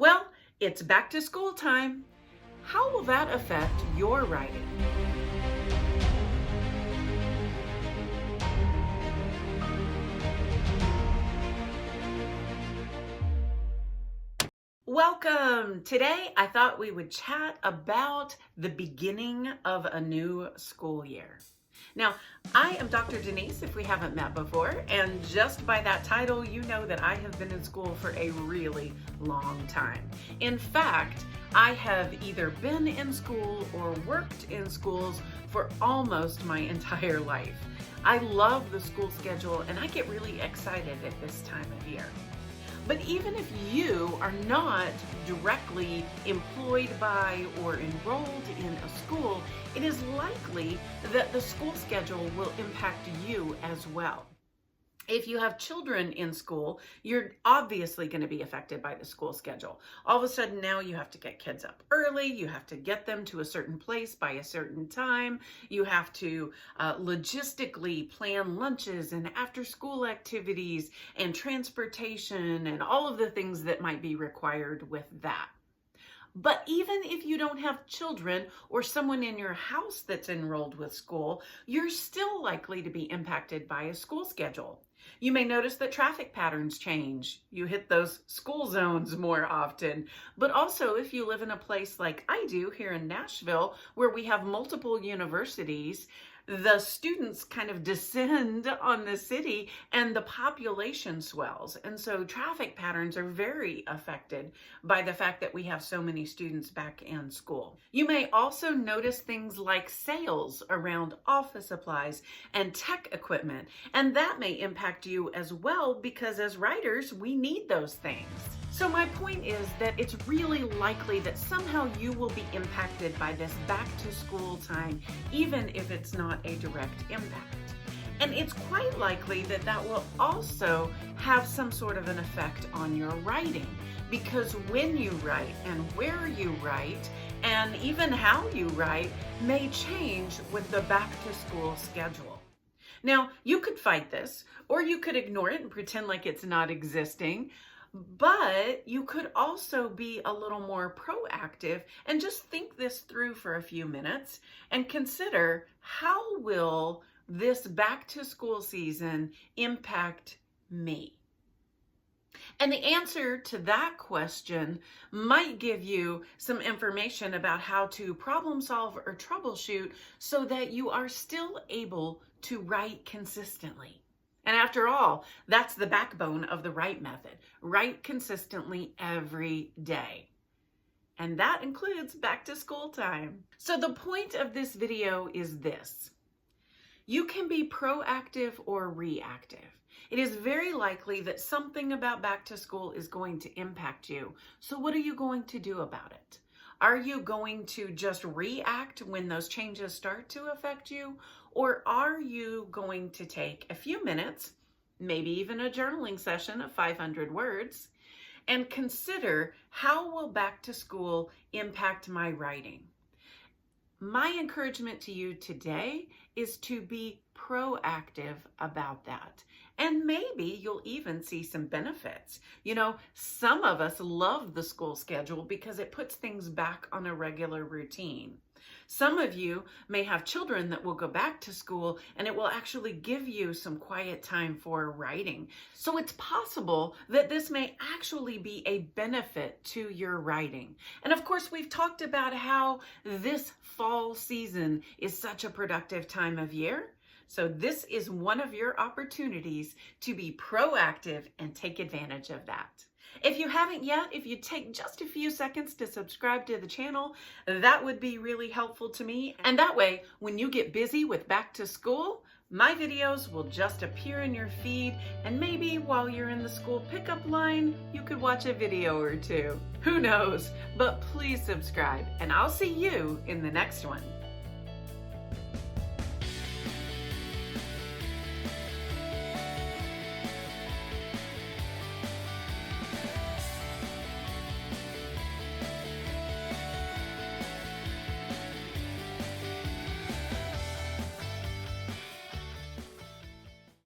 Well, it's back to school time. How will that affect your writing? Welcome! Today I thought we would chat about the beginning of a new school year. Now, I am Dr. Denise, if we haven't met before, and just by that title, you know that I have been in school for a really long time. In fact, I have either been in school or worked in schools for almost my entire life. I love the school schedule and I get really excited at this time of year. But even if you are not directly employed by or enrolled in a school, it is likely that the school schedule will impact you as well. If you have children in school, you're obviously going to be affected by the school schedule. All of a sudden now you have to get kids up early, you have to get them to a certain place by a certain time, you have to logistically plan lunches and after school activities and transportation and all of the things that might be required with that. But even if you don't have children or someone in your house that's enrolled with school, you're still likely to be impacted by a school schedule. You may notice that traffic patterns change. You hit those school zones more often. But also, if you live in a place like I do here in Nashville, where we have multiple universities, the students kind of descend on the city and the population swells. And so traffic patterns are very affected by the fact that we have so many students back in school. You may also notice things like sales around office supplies and tech equipment, and that may impact you as well because as writers, we need those things. So my point is that it's really likely that somehow you will be impacted by this back to school time, even if it's not a direct impact. And it's quite likely that that will also have some sort of an effect on your writing, because when you write and where you write and even how you write may change with the back to school schedule. Now, you could fight this, or you could ignore it and pretend like it's not existing. But you could also be a little more proactive and just think this through for a few minutes and consider, how will this back to school season impact me? And the answer to that question might give you some information about how to problem solve or troubleshoot so that you are still able to write consistently. And after all, that's the backbone of the write method. Write consistently every day. And that includes back to school time. So the point of this video is this. You can be proactive or reactive. It is very likely that something about back to school is going to impact you. So what are you going to do about it? Are you going to just react when those changes start to affect you? Or are you going to take a few minutes, maybe even a journaling session of 500 words, and consider, how will back to school impact my writing? My encouragement to you today is to be proactive about that. And maybe you'll even see some benefits. You know, some of us love the school schedule because it puts things back on a regular routine. Some of you may have children that will go back to school and it will actually give you some quiet time for writing. So it's possible that this may actually be a benefit to your writing. And of course, we've talked about how this fall season is such a productive time of year. So this is one of your opportunities to be proactive and take advantage of that. If you haven't yet, if you take just a few seconds to subscribe to the channel, that would be really helpful to me. And that way, when you get busy with back to school, my videos will just appear in your feed, and maybe while you're in the school pickup line, you could watch a video or two. Who knows? But please subscribe, and I'll see you in the next one.